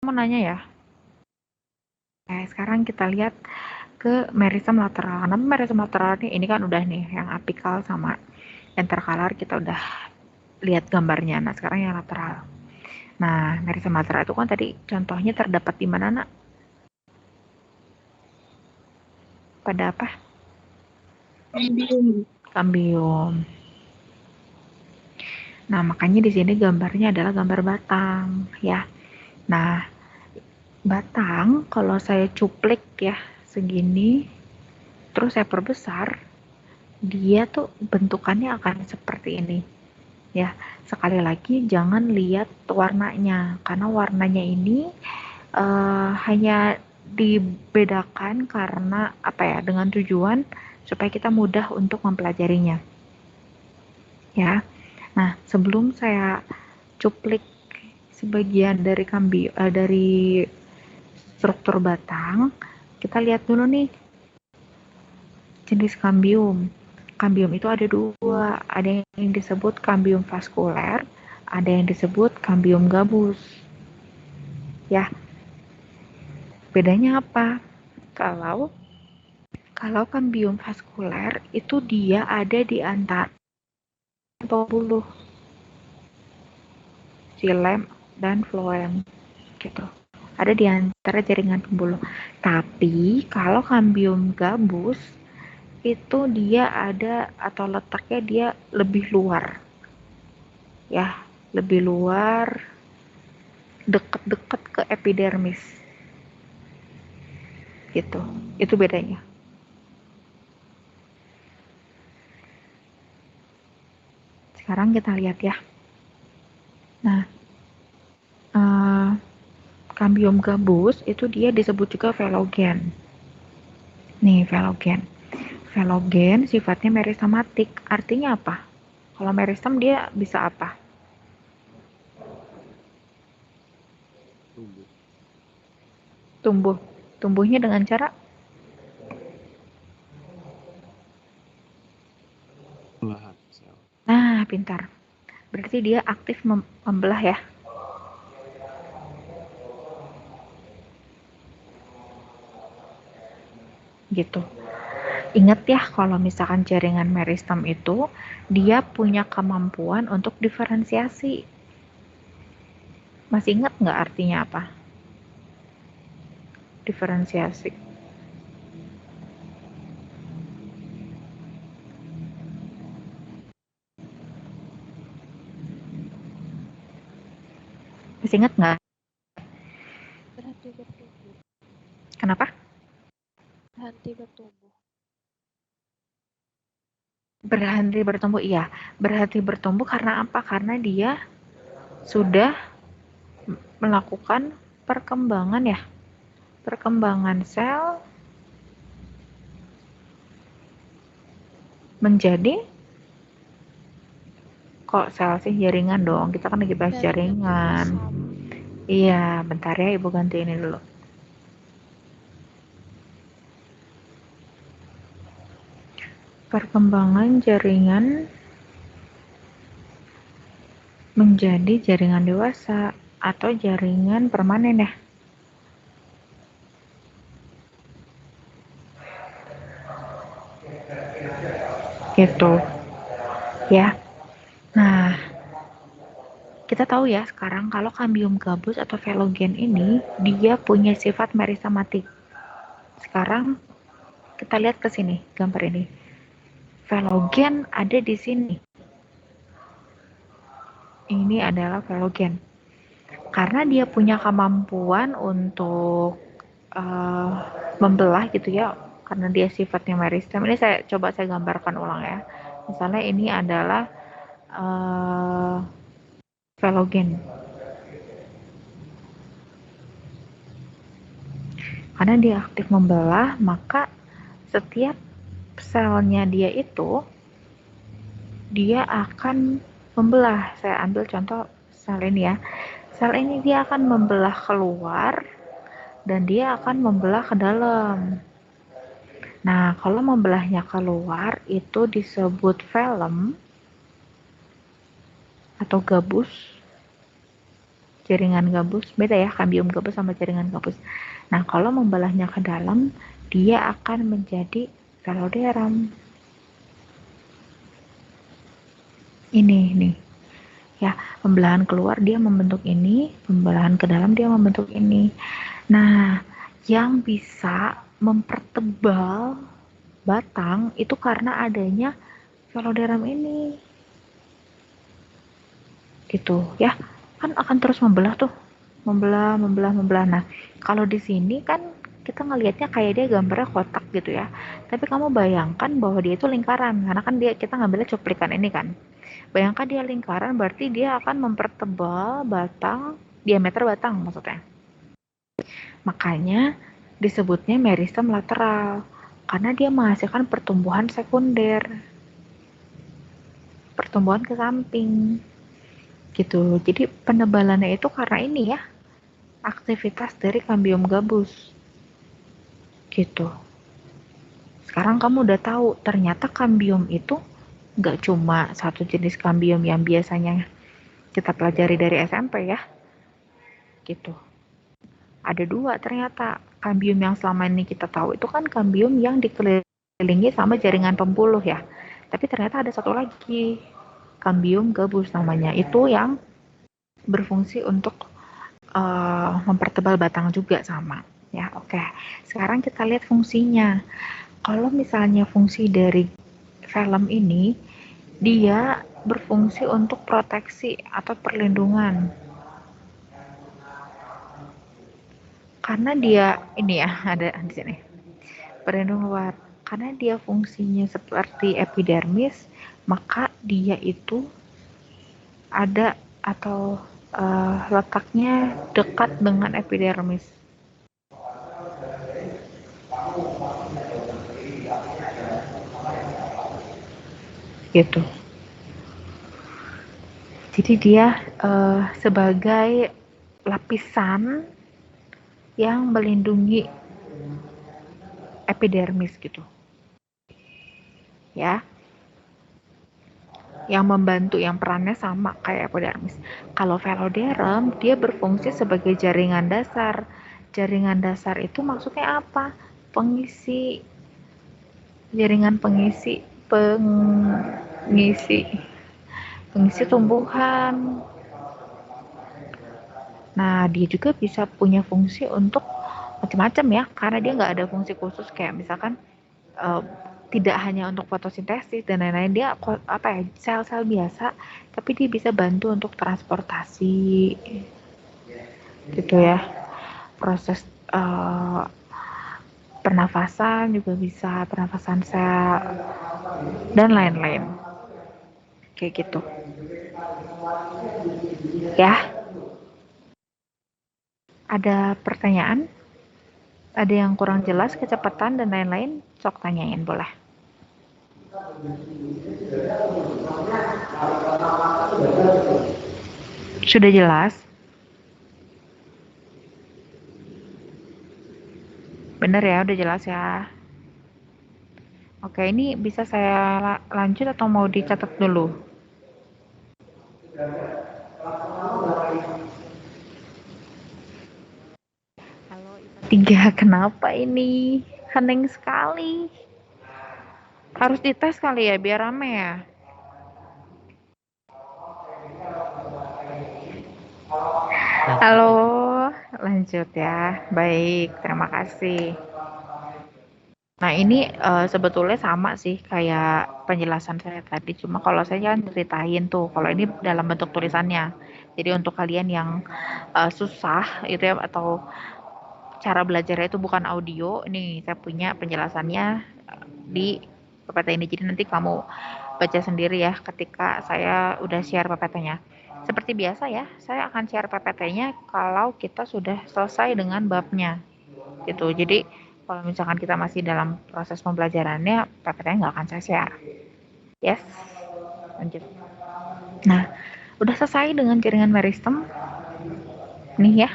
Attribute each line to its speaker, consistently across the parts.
Speaker 1: mau nanya ya. Sekarang kita lihat ke meristem lateral. Kenapa meristem lateral ini kan udah nih yang apikal sama interkalar kita udah lihat gambarnya. Nah, sekarang yang lateral. Nah, meristem lateral itu kan tadi contohnya terdapat di mana, Nak? Pada apa? Kambium. Nah, makanya di sini gambarnya adalah gambar batang, ya. Nah, batang kalau saya cuplik ya segini, terus saya perbesar, dia tuh bentukannya akan seperti ini. Ya, sekali lagi jangan lihat warnanya, karena warnanya ini hanya dibedakan karena apa ya, dengan tujuan supaya kita mudah untuk mempelajarinya. Ya. Nah, sebelum saya cuplik sebagian dari dari struktur batang, kita lihat dulu nih jenis kambium. Kambium itu ada dua, ada yang disebut kambium vaskuler, ada yang disebut kambium gabus. Ya, bedanya apa? Kalau kambium vaskuler itu dia ada di antara pembuluh xilem dan floem gitu. Ada di antara jaringan pembuluh. Tapi kalau kambium gabus itu dia ada atau letaknya dia lebih luar. Ya, lebih luar, deket-deket ke epidermis. Gitu. Itu bedanya. Sekarang kita lihat ya. Nah, kambium gabus itu dia disebut juga velogen. Nih, velogen. Velogen sifatnya meristematik. Artinya apa? Kalau meristem dia bisa apa? Tumbuh. Tumbuhnya dengan cara
Speaker 2: Belahan sel.
Speaker 1: nah, pintar. Berarti dia aktif membelah ya. Gitu. Ingat ya, kalau misalkan jaringan meristem itu dia punya kemampuan untuk diferensiasi. Masih ingat nggak artinya apa? Diferensiasi. Masih ingat nggak?
Speaker 3: Berhenti bertumbuh.
Speaker 1: Kenapa?
Speaker 3: Berhenti bertumbuh.
Speaker 1: Berhenti bertumbuh, iya. Berhenti bertumbuh karena apa? Karena dia sudah melakukan perkembangan ya. Perkembangan sel menjadi kok sel sih jaringan dong. Kita kan lagi bahas jaringan. Iya, bentar ya Ibu ganti ini dulu. Perkembangan jaringan menjadi jaringan dewasa atau jaringan permanen ya. Gitu. Ya. Nah, kita tahu ya sekarang kalau kambium gabus atau velogen ini dia punya sifat meristematik. Sekarang kita lihat ke sini gambar ini. Velogen ada di sini. Ini adalah velogen. Karena dia punya kemampuan untuk membelah gitu ya, karena dia sifatnya meristem. Ini saya coba saya gambarkan ulang ya. Misalnya ini adalah velogen. Karena dia aktif membelah, maka setiap selnya dia itu dia akan membelah. Saya ambil contoh sel ini ya. Sel ini dia akan membelah keluar dan dia akan membelah ke dalam. Nah, kalau membelahnya keluar itu disebut velum atau gabus. jaringan gabus. Beda ya, kambium gabus sama jaringan gabus. Nah, kalau membelahnya ke dalam, dia akan menjadi veloderam. Ini nih. Ya, pembelahan keluar dia membentuk ini, pembelahan ke dalam dia membentuk ini. Nah, yang bisa mempertebal batang itu karena adanya veloderam ini. Gitu ya. Kan akan terus membelah tuh. Membelah. Nah, kalau di sini kan kita ngelihatnya kayak dia gambarnya kotak gitu ya. Tapi kamu bayangkan bahwa dia itu lingkaran karena kan kita ngambilnya cuplikan ini kan. Bayangkan dia lingkaran berarti dia akan mempertebal batang, diameter batang maksudnya. Makanya disebutnya meristem lateral karena dia menghasilkan pertumbuhan sekunder. Pertumbuhan ke samping. Gitu. Jadi penebalannya itu karena ini ya. Aktivitas dari kambium gabus. Gitu. Sekarang kamu udah tahu ternyata kambium itu nggak cuma satu jenis kambium yang biasanya kita pelajari dari SMP ya. Gitu. Ada dua ternyata. Kambium yang selama ini kita tahu itu kan kambium yang dikelilingi sama jaringan pembuluh ya. Tapi ternyata ada satu lagi. Kambium gabus namanya. Itu yang berfungsi untuk mempertebal batang juga sama. Ya, oke. Sekarang kita lihat fungsinya. Kalau misalnya fungsi dari film ini, dia berfungsi untuk proteksi atau perlindungan. Karena dia ini ya ada di sini perlindung luar. Karena dia fungsinya seperti epidermis, maka dia itu ada atau letaknya dekat dengan epidermis. Gitu. Jadi dia sebagai lapisan yang melindungi epidermis gitu. Ya. Yang membantu, yang perannya sama kayak epidermis. Kalau veloderm, dia berfungsi sebagai jaringan dasar. Jaringan dasar itu maksudnya apa? Pengisi. Jaringan pengisi tumbuhan. Nah, dia juga bisa punya fungsi untuk macam-macam ya, karena dia nggak ada fungsi khusus kayak misalkan tidak hanya untuk fotosintesis dan lain-lain, dia sel-sel biasa, tapi dia bisa bantu untuk transportasi, gitu ya. Proses pernafasan juga bisa, pernafasan sel dan lain-lain, kayak gitu. Ya, ada pertanyaan? Ada yang kurang jelas, kecepatan dan lain-lain, sok tanyain boleh. Sudah jelas? Bener ya, udah jelas ya. Oke, ini bisa saya lanjut atau mau dicatat dulu? Halo, IPA 3, kenapa ini? Hening sekali. Harus dites kali ya, biar rame ya. Halo, lanjut ya. Baik, terima kasih. Nah, ini sebetulnya sama sih kayak penjelasan saya tadi. Cuma kalau saya kan ceritain tuh, kalau ini dalam bentuk tulisannya. Jadi untuk kalian yang susah itu ya, atau cara belajarnya itu bukan audio, ini saya punya penjelasannya di PPT ini. Jadi nanti kamu baca sendiri ya ketika saya udah share PPT-nya. Seperti biasa ya, saya akan share PPT-nya kalau kita sudah selesai dengan babnya. Gitu. Jadi kalau misalkan kita masih dalam proses pembelajarannya, PPT-nya nggak akan saya share. Yes, lanjut. Nah, udah selesai dengan jaringan meristem. Nih ya,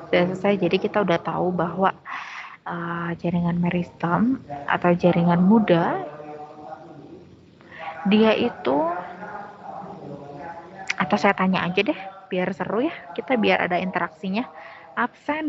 Speaker 1: udah selesai. Jadi kita udah tahu bahwa jaringan meristem atau jaringan muda, dia itu, atau saya tanya aja deh, biar seru ya, kita biar ada interaksinya. Absen